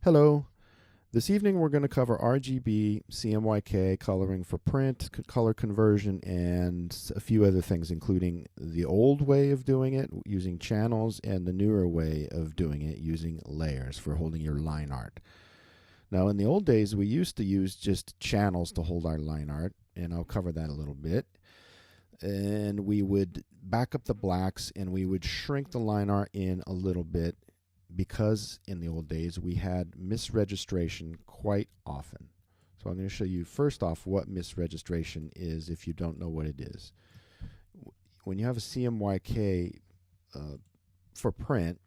Hello. This evening we're going to cover RGB, CMYK, coloring for print, color conversion, and a few other things, including the old way of doing it using channels and the newer way of doing it using layers for holding your line art. Now, in the old days, we used to use just channels to hold our line art, and I'll cover that a little bit. And we would back up the blacks and we would shrink the line art in a little bit, because in the old days we had misregistration quite often. So I'm going to show you first off what misregistration is if you don't know what it is. When you have a CMYK for print,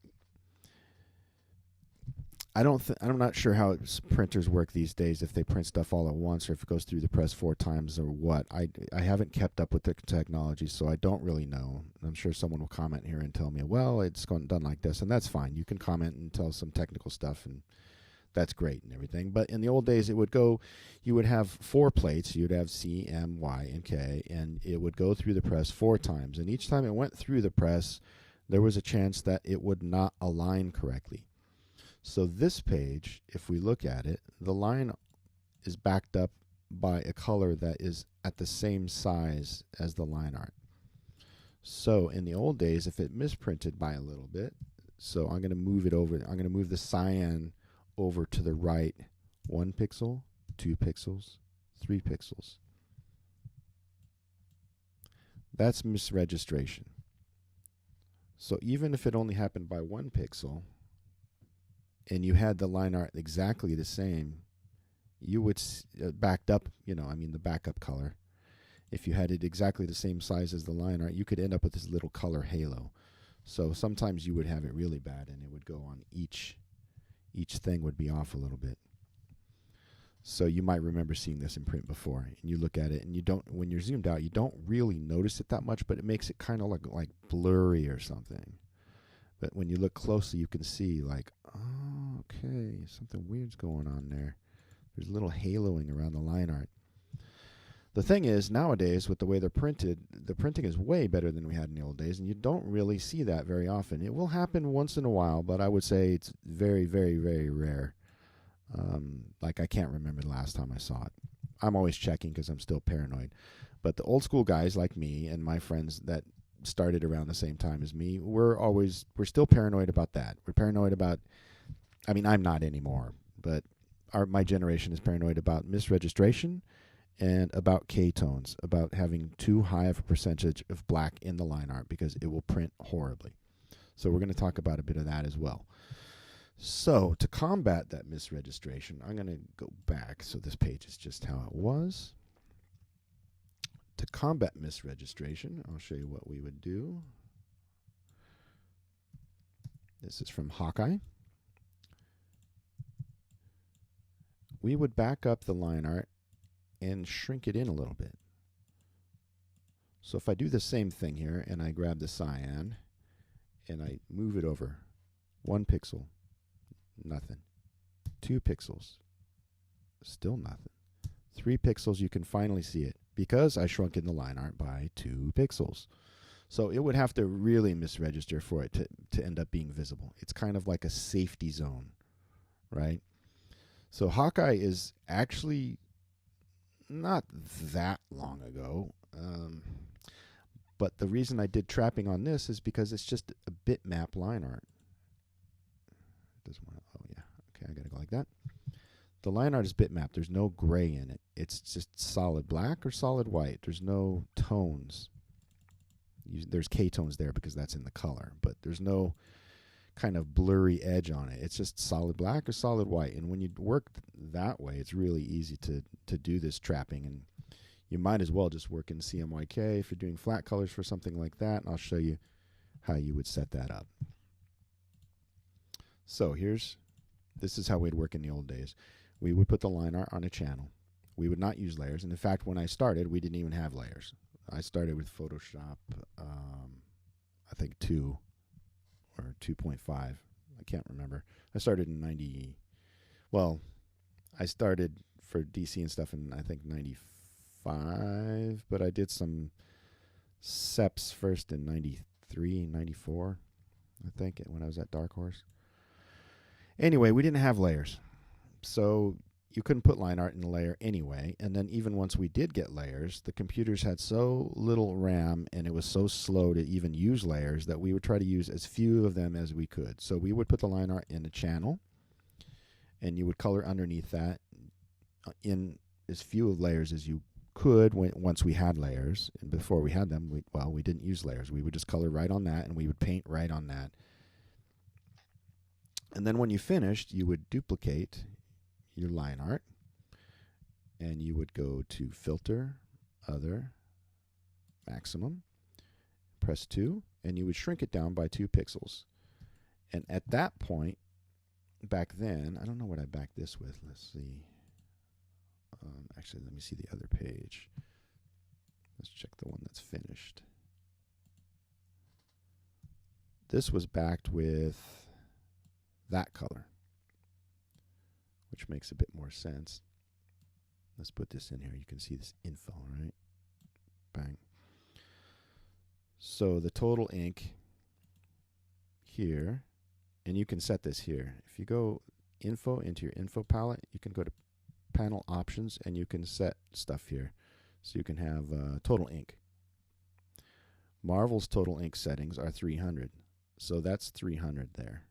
I'm not sure how printers work these days, if they print stuff all at once or if it goes through the press 4 times or what. I haven't kept up with the technology, so I don't really know. I'm sure someone will comment here and tell me, well, it's done like this, and that's fine. You can comment and tell some technical stuff, and that's great and everything. But in the old days, it would go, you would have 4 plates. You'd have C, M, Y, and K, and it would go through the press 4 times. And each time it went through the press, there was a chance that it would not align correctly. So this page, if we look at it, the line is backed up by a color that is at the same size as the line art. So in the old days, if it misprinted by a little bit, so I'm going to move it over, I'm going to move the cyan over to the right 1 pixel, 2 pixels, 3 pixels. That's misregistration. So even if it only happened by 1 pixel, and you had the line art exactly the same, you would backed up, the backup color. If you had it exactly the same size as the line art, you could end up with this little color halo. So sometimes you would have it really bad, and it would go on each thing would be off a little bit. So you might remember seeing this in print before, and you look at it, and you don't, when you're zoomed out, you don't really notice it that much, but it makes it kind of like blurry or something. But when you look closely, you can see like, oh, okay, something weird's going on there. There's a little haloing around the line art. The thing is, nowadays, with the way they're printed, the printing is way better than we had in the old days, and you don't really see that very often. It will happen once in a while, but I would say it's very, very, very rare. Like I can't remember the last time I saw it. I'm always checking because I'm still paranoid. But the old school guys like me and my friends that started around the same time as me, we're still paranoid about that. We're paranoid about, I'm not anymore, but my generation is paranoid about misregistration and about K-tones, about having too high of a percentage of black in the line art because it will print horribly. So we're going to talk about a bit of that as well. So to combat that misregistration, I'm going to go back so this page is just how it was. To combat misregistration, I'll show you what we would do. This is from Hawkeye. We would back up the line art and shrink it in a little bit. So if I do the same thing here and I grab the cyan and I move it over 1 pixel, nothing. 2 pixels, still nothing. 3 pixels, you can finally see it because I shrunk in the line art by 2 pixels. So it would have to really misregister for it to end up being visible. It's kind of like a safety zone, right? So Hawkeye is actually not that long ago. But the reason I did trapping on this is because it's just a bitmap line art. It doesn't want to, oh yeah, okay, I gotta go like that. The line art is bitmap. There's no gray in it. It's just solid black or solid white. There's no tones. There's K-tones there because that's in the color, but there's no kind of blurry edge on it. It's just solid black or solid white. And when you work that way, it's really easy to do this trapping. And you might as well just work in CMYK if you're doing flat colors for something like that. And I'll show you how you would set that up. So this is how we'd work in the old days. We would put the line art on a channel. We would not use layers. And in fact, when I started, we didn't even have layers. I started with Photoshop, I think 2 or 2.5. I can't remember. I started in I started for DC and stuff in, I think, 95, but I did some SEPs first in 93, 94, I think, when I was at Dark Horse. Anyway, we didn't have layers. So you couldn't put line art in a layer anyway. And then even once we did get layers, the computers had so little RAM and it was so slow to even use layers that we would try to use as few of them as we could. So we would put the line art in a channel, and you would color underneath that in as few of layers as you could once we had layers. And before we had them, we didn't use layers. We would just color right on that, and we would paint right on that. And then when you finished, you would duplicate your line art, and you would go to Filter, Other, Maximum, press 2, and you would shrink it down by 2 pixels. And at that point, back then, I don't know what I backed this with. Let's see. Actually, let me see the other page. Let's check the one that's finished. This was backed with that color, which makes a bit more sense. Let's put this in here. You can see this info, right? Bang. So the total ink here, and you can set this here. If you go info into your info palette, you can go to panel options, and you can set stuff here. So you can have total ink. Marvel's total ink settings are 300. So that's 300 there.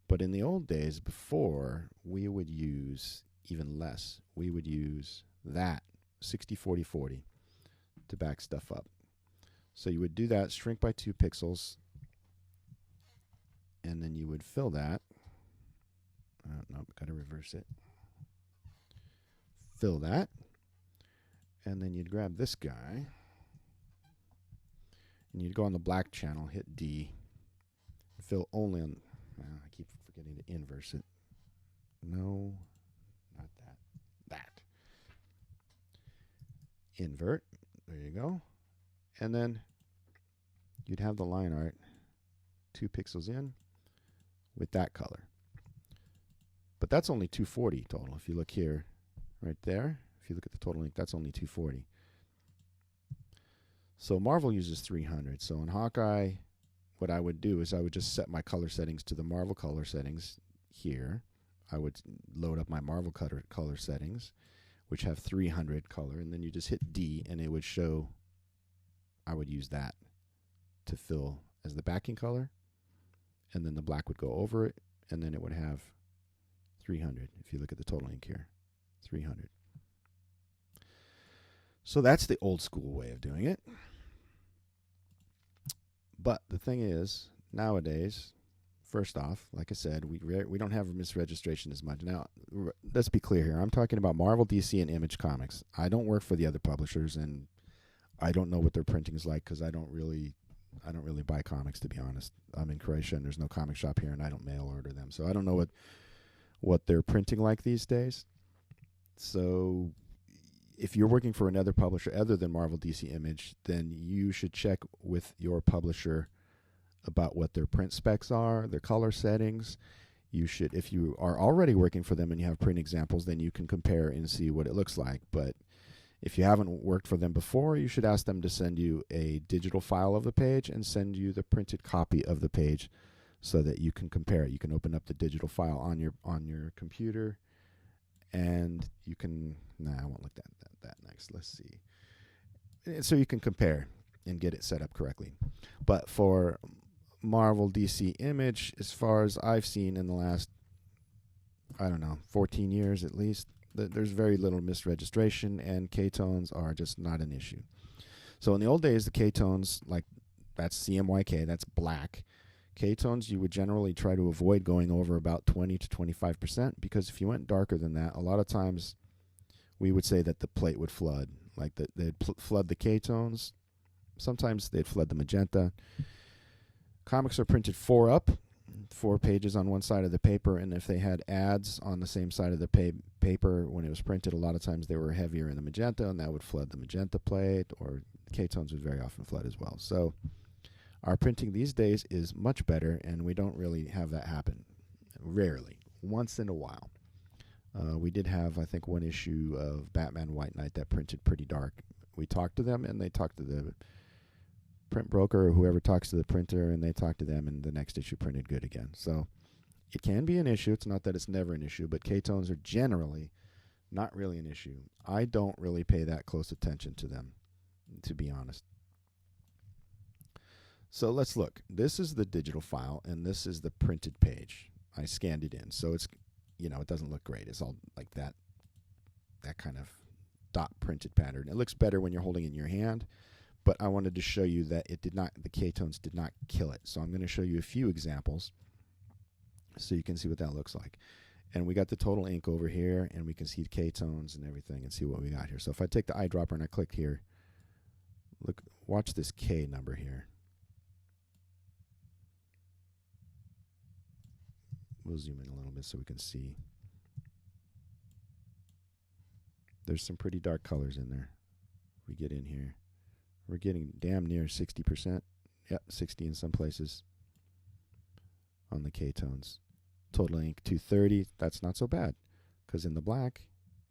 But in the old days, before, we would use even less. We would use that, 60-40-40, to back stuff up. So you would do that, shrink by 2 pixels, and then you would fill that. Nope, got to reverse it. Fill that, and then you'd grab this guy, and you'd go on the black channel, hit D, fill only on... I keep forgetting to inverse it. No, not that. That. Invert. There you go. And then you'd have the line art 2 pixels in with that color. But that's only 240 total. If you look here, right there, if you look at the total ink, that's only 240. So Marvel uses 300. So in Hawkeye, what I would do is I would just set my color settings to the Marvel color settings here. I would load up my Marvel color settings, which have 300 color, and then you just hit D, and it would show. I would use that to fill as the backing color, and then the black would go over it, and then it would have 300. If you look at the total ink here, 300. So that's the old school way of doing it. But the thing is, nowadays, first off, like I said, we don't have misregistration as much. Now, let's be clear here. I'm talking about Marvel, DC, and Image Comics. I don't work for the other publishers, and I don't know what their printing is like because I don't really buy comics, to be honest. I'm in Croatia, and there's no comic shop here, and I don't mail order them. So I don't know what they're printing like these days. So if you're working for another publisher other than Marvel, DC, Image, then you should check with your publisher about what their print specs are, their color settings. You should, if you are already working for them and you have print examples, then you can compare and see what it looks like. But if you haven't worked for them before, you should ask them to send you a digital file of the page and send you the printed copy of the page so that you can compare it. You can open up the digital file on your computer, and you can, I won't look at that next. Let's see. So you can compare and get it set up correctly. But for Marvel, DC, Image, as far as I've seen in the last, 14 years at least, there's very little misregistration, and K-tones are just not an issue. So in the old days, the K-tones, like that's CMYK, that's black. K-tones, you would generally try to avoid going over about 20 to 25%, because if you went darker than that, a lot of times we would say that the plate would flood. Like they'd flood the K-tones. Sometimes they'd flood the magenta. Comics are printed 4 up, 4 pages on one side of the paper, and if they had ads on the same side of the paper when it was printed, a lot of times they were heavier in the magenta, and that would flood the magenta plate, or K-tones would very often flood as well. So our printing these days is much better, and we don't really have that happen. Rarely. Once in a while. We did have, I think, one issue of Batman White Knight that printed pretty dark. We talked to them, and they talked to the print broker or whoever talks to the printer, and they talked to them, and the next issue printed good again. So It can be an issue. It's not that it's never an issue, but ketones are generally not really an issue. I don't really pay that close attention to them, to be honest. So let's look. This is the digital file, and this is the printed page. I scanned it in. So it's, it doesn't look great. It's all like that kind of dot printed pattern. It looks better when you're holding it in your hand, but I wanted to show you that the ketones did not kill it. So I'm going to show you a few examples so you can see what that looks like. And we got the total ink over here, and we can see the ketones and everything and see what we got here. So if I take the eyedropper and I click here, look, watch this K number here. We'll zoom in a little bit so we can see. There's some pretty dark colors in there. We get in here. We're getting damn near 60%. Yep, 60 in some places on the ketones. Total ink 230. That's not so bad, because in the black,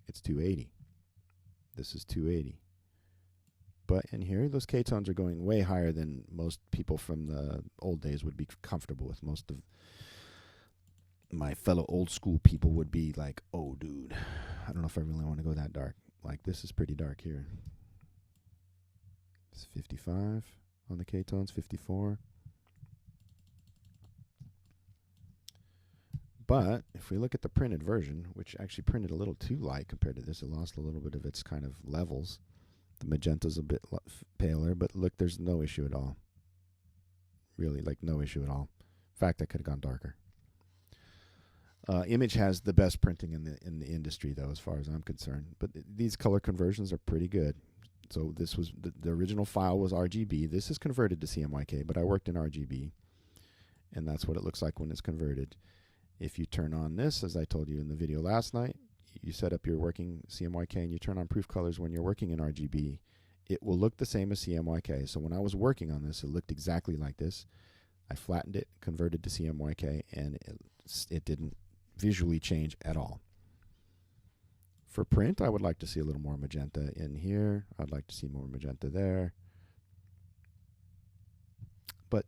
it's 280. This is 280. But in here, those ketones are going way higher than most people from the old days would be comfortable with. Most of my fellow old school people would be like, oh, dude, I don't know if I really want to go that dark. Like, this is pretty dark here. It's 55 on the ketones, 54. But if we look at the printed version, which actually printed a little too light compared to this, it lost a little bit of its kind of levels. The magenta's a bit paler, but look, there's no issue at all. Really, like no issue at all. In fact, I could have gone darker. Image has the best printing in the industry, though, as far as I'm concerned. But these color conversions are pretty good. So this was the original file was RGB. This is converted to CMYK, but I worked in RGB, and that's what it looks like when it's converted. If you turn on this, as I told you in the video last night, you set up your working CMYK and you turn on proof colors when you're working in RGB, it will look the same as CMYK. So when I was working on this, it looked exactly like this. I flattened it, converted to CMYK, and it didn't visually change at all. For print, I would like to see a little more magenta in here. I'd like to see more magenta there. But,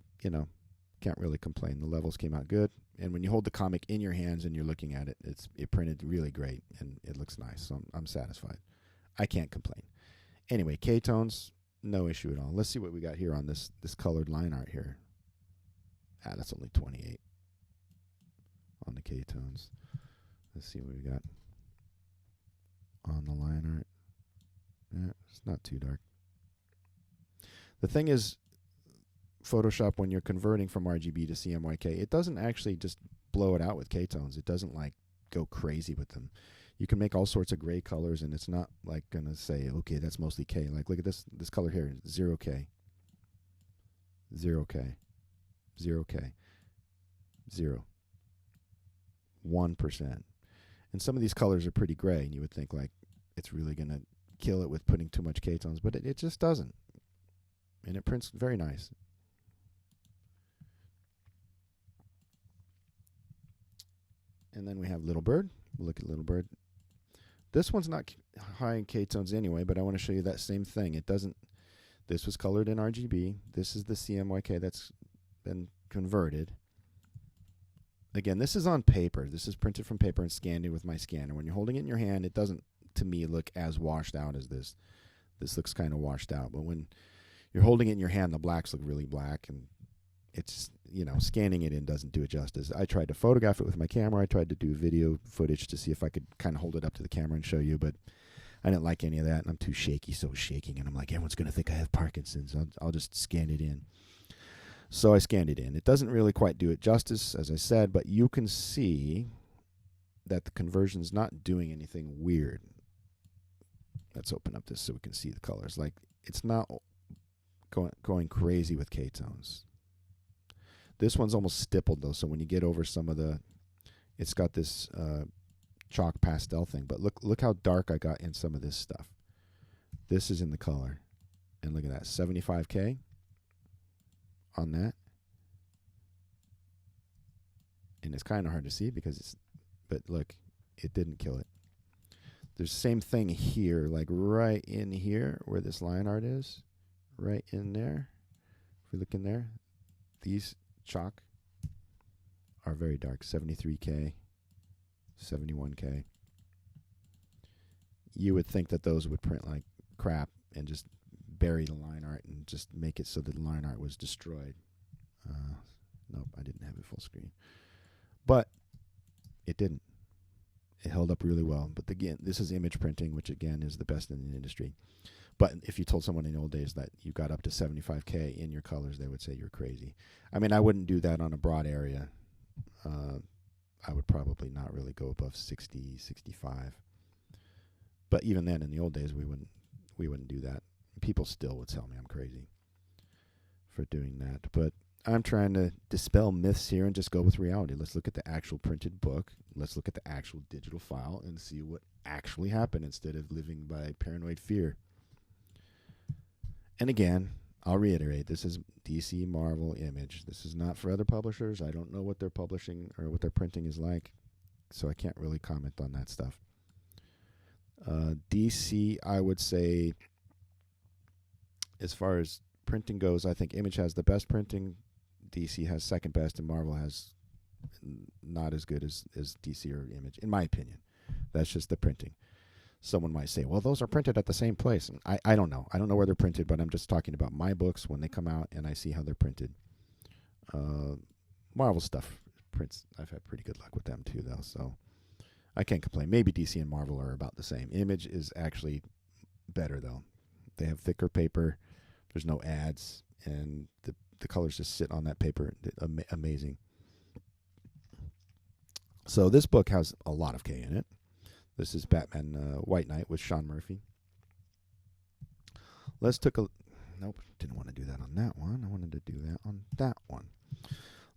can't really complain. The levels came out good. And when you hold the comic in your hands and you're looking at it, it printed really great and it looks nice. So I'm satisfied. I can't complain. Anyway, ketones, no issue at all. Let's see what we got here on this colored line art here. That's only 28 on the ketones. Let's see what we got on the line art. Yeah, it's not too dark. The thing is, Photoshop, when you're converting from RGB to CMYK, it doesn't actually just blow it out with ketones. It doesn't like go crazy with them. You can make all sorts of gray colors, and it's not like gonna say, okay, that's mostly K. Like, look at this color here, 0K, 0K, 0K, 0, 1%. And some of these colors are pretty gray, and you would think like it's really gonna kill it with putting too much ketones, but it just doesn't. And it prints very nice. And then we have Little Bird. We'll look at Little Bird. This one's not high in ketones anyway, but I want to show you that same thing. It doesn't. This was colored in RGB. This is the CMYK that's been converted. Again, this is on paper. This is printed from paper and scanned in with my scanner. When you're holding it in your hand, it doesn't, to me, look as washed out as this. This looks kind of washed out. But when you're holding it in your hand, the blacks look really black, and it's, scanning it in doesn't do it justice. I tried to photograph it with my camera. I tried to do video footage to see if I could kind of hold it up to the camera and show you, but I didn't like any of that, and I'm too shaky, so shaking, and I'm like, everyone's going to think I have Parkinson's. I'll just scan it in. So I scanned it in. It doesn't really quite do it justice, as I said, but you can see that the conversion's not doing anything weird. Let's open up this so we can see the colors. Like, it's not going crazy with ketones. This one's almost stippled, though, so when you get over some of the, it's got this chalk pastel thing. But look how dark I got in some of this stuff. This is in the color. And look at that, 75K on that. And it's kind of hard to see because it's, but look, it didn't kill it. There's the same thing here, like right in here where this line art is, right in there. If we look in there, these chalk are very dark, 73K, 71K. You would think that those would print like crap and just bury the line art and just make it so that the line art was destroyed. Nope, I didn't have it full screen. But it didn't. It held up really well. But again, this is image printing, which again is the best in the industry. But if you told someone in the old days that you got up to 75K in your colors, they would say you're crazy. I mean, I wouldn't do that on a broad area. I would probably not really go above 60, 65. But even then, in the old days, we wouldn't do that. People still would tell me I'm crazy for doing that. But I'm trying to dispel myths here and just go with reality. Let's look at the actual printed book. Let's look at the actual digital file and see what actually happened instead of living by paranoid fear. And again, I'll reiterate, this is DC, Marvel, Image. This is not for other publishers. I don't know what they're publishing or what their printing is like, so I can't really comment on that stuff. DC, I would say, as far as printing goes, I think Image has the best printing, DC has second best, and Marvel has not as good as DC or Image, in my opinion. That's just the printing. Someone might say, well, those are printed at the same place. And I don't know. I don't know where they're printed, but I'm just talking about my books when they come out and I see how they're printed. Marvel stuff prints, I've had pretty good luck with them too, though, so I can't complain. Maybe DC and Marvel are about the same. Image is actually better, though. They have thicker paper. There's no ads, and the colors just sit on that paper. Amazing. So this book has a lot of K in it. This is Batman White Knight with Sean Murphy. Let's take a... Nope, didn't want to do that on that one. I wanted to do that on that one.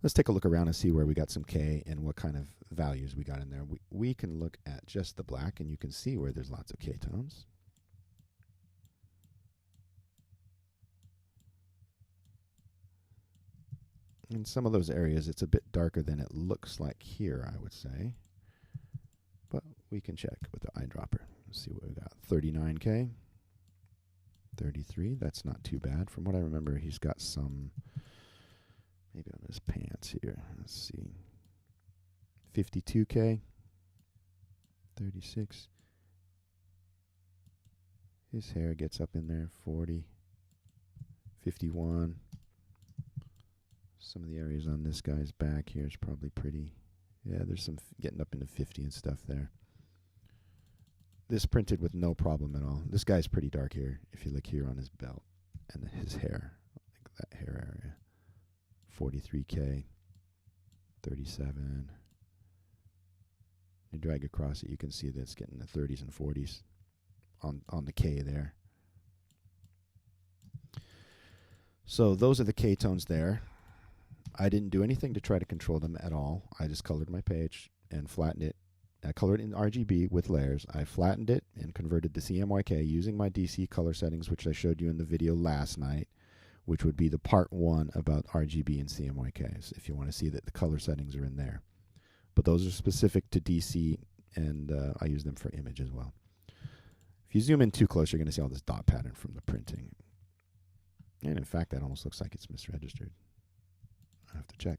Let's take a look around and see where we got some K and what kind of values we got in there. We can look at just the black, and you can see where there's lots of K tones. In some of those areas, it's a bit darker than it looks like here, I would say. But we can check with the eyedropper. Let's see what we got. 39K. 33. That's not too bad. From what I remember, he's got some... Maybe on his pants here. Let's see. 52K. 36. His hair gets up in there. 40. 51. Some of the areas on this guy's back here is probably pretty. Yeah, there's some getting up into 50 and stuff there. This printed with no problem at all. This guy's pretty dark here. If you look here on his belt and his hair, like that hair area. 43K, 37. You drag across it, you can see that it's getting the 30s and 40s on the K there. So those are the K tones there. I didn't do anything to try to control them at all. I just colored my page and flattened it. I colored it in RGB with layers. I flattened it and converted to CMYK using my DC color settings, which I showed you in the video last night, which would be the part 1 about RGB and CMYKs, if you want to see that the color settings are in there. But those are specific to DC, and I use them for Image as well. If you zoom in too close, you're going to see all this dot pattern from the printing. And in fact, that almost looks like it's misregistered. I have to check.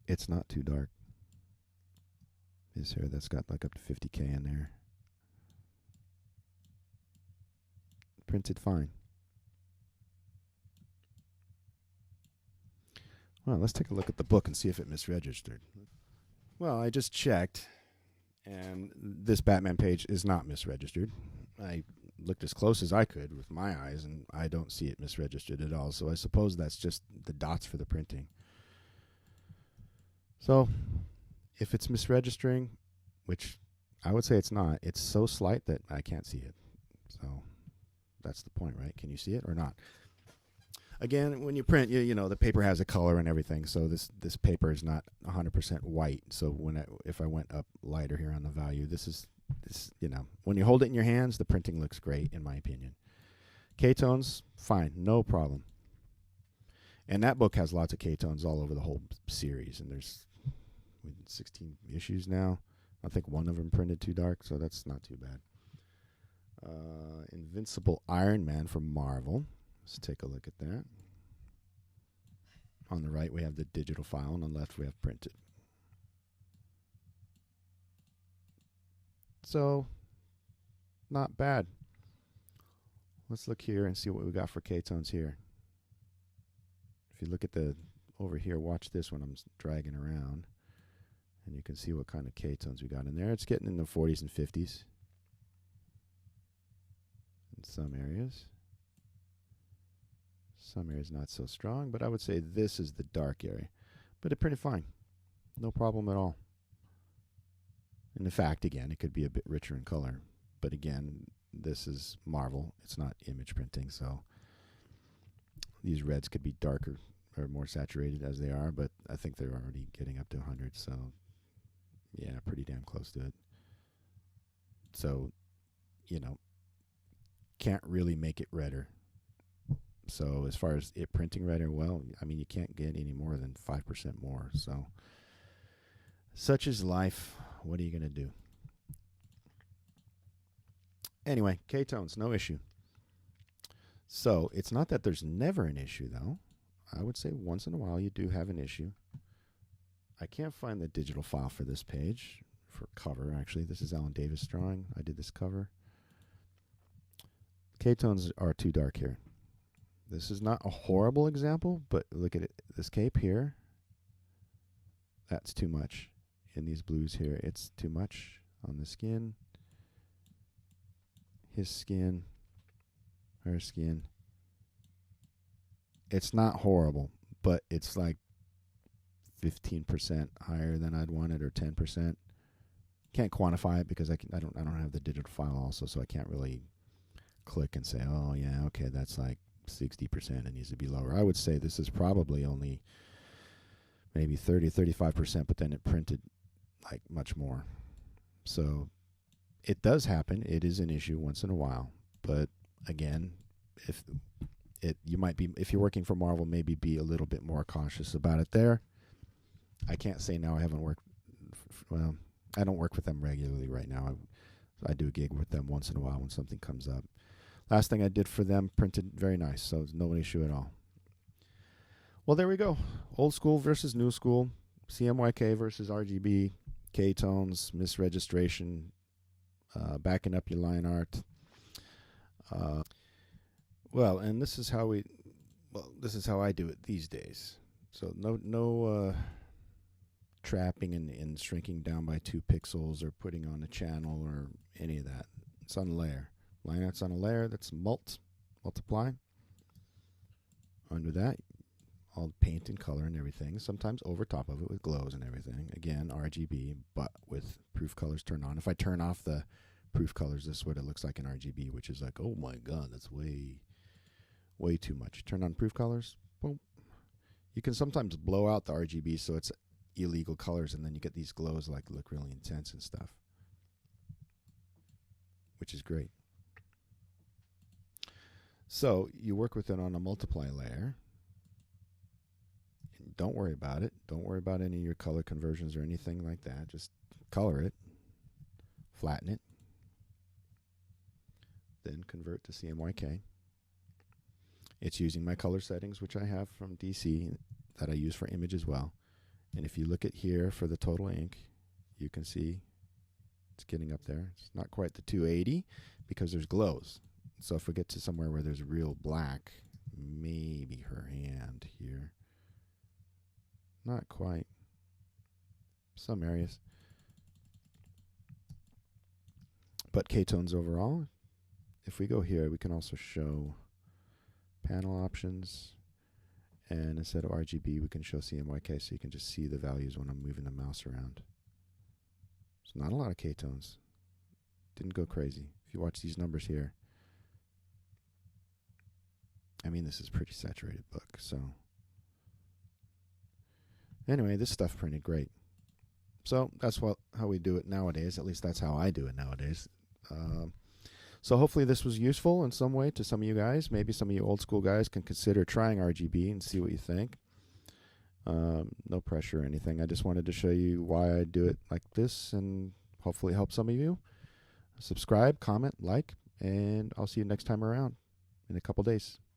It's not too dark. His hair, that's got like up to 50K in there. Printed fine. Well, let's take a look at the book and see if it misregistered. Well, I just checked, and this Batman page is not misregistered. I looked as close as I could with my eyes, and I don't see it misregistered at all. So I suppose that's just the dots for the printing. So if it's misregistering, which I would say it's not, it's so slight that I can't see it. So that's the point, right? Can you see it or not? Again, when you print, you know, the paper has a color and everything, so this paper is not 100% white. So if I went up lighter here on the value, this, you know, when you hold it in your hands, the printing looks great, in my opinion. K-tones, fine, no problem. And that book has lots of K-tones all over the whole series, and there's 16 issues now. I think one of them printed too dark, so that's not too bad. Invincible Iron Man from Marvel. Let's take a look at that. On the right, we have the digital file. On the left, we have printed. So, not bad. Let's look here and see what we got for K-tones here. If you look at the over here, watch this when I'm dragging around, and you can see what kind of K-tones we got in there. It's getting in the 40s and 50s in some areas. Some areas not so strong, but I would say this is the dark area. But it printed fine. No problem at all. And in fact, again, it could be a bit richer in color. But again, this is Marvel. It's not image printing, so these reds could be darker or more saturated as they are, but I think they're already getting up to 100, so yeah, pretty damn close to it. So, you know, can't really make it redder. So as far as it printing redder, well, I mean, you can't get any more than 5% more. So such is life. What are you going to do? Anyway, K-tones, no issue. So it's not that there's never an issue, though. I would say once in a while you do have an issue. I can't find the digital file for this page, for cover, actually. This is Alan Davis drawing. I did this cover. K-tones are too dark here. This is not a horrible example, but look at it. This cape here, that's too much. In these blues here, it's too much on the skin. His skin, her skin. It's not horrible, but it's like 15% higher than I'd want it, or 10%. Can't quantify it because I don't have the digital file also, so I can't really click and say, oh yeah, okay, that's like 60%. It needs to be lower. I would say this is probably only maybe 30-35%, but then it printed like much more. So it does happen. It is an issue once in a while, but again, if you're working for Marvel, maybe be a little bit more cautious about it there. I can't say now. I haven't worked. Well, I don't work with them regularly right now. I do a gig with them once in a while when something comes up. Last thing I did for them printed very nice, so it's no issue at all. Well, there we go. Old school versus new school, CMYK versus RGB, K-tones, misregistration, backing up your line art. Well, and this is how I do it these days. So no trapping and shrinking down by 2 pixels or putting on a channel or any of that. It's on a layer. Line art's on a layer. That's multiply. Under that, all paint and color and everything. Sometimes over top of it with glows and everything. Again, RGB, but with proof colors turned on. If I turn off the proof colors, this is what it looks like in RGB, which is like, oh my god, that's way too much. Turn on proof colors, boom. You can sometimes blow out the RGB so it's illegal colors, and then you get these glows like look really intense and stuff, which is great. So you work with it on a multiply layer. Don't worry about it. Don't worry about any of your color conversions or anything like that. Just color it, flatten it, then convert to CMYK. It's using my color settings, which I have from DC that I use for image as well. And if you look at here for the total ink, you can see it's getting up there. It's not quite the 280 because there's glows. So if we get to somewhere where there's real black, maybe her hand here. Not quite. Some areas. But K-tones overall. If we go here, we can also show panel options. And instead of RGB, we can show CMYK, so you can just see the values when I'm moving the mouse around. It's not a lot of K-tones. Didn't go crazy. If you watch these numbers here, I mean, this is a pretty saturated book, so. Anyway, this stuff printed great. So that's how we do it nowadays. At least that's how I do it nowadays. So hopefully this was useful in some way to some of you guys. Maybe some of you old school guys can consider trying RGB and see what you think. No pressure or anything. I just wanted to show you why I do it like this and hopefully help some of you. Subscribe, comment, like, and I'll see you next time around in a couple days.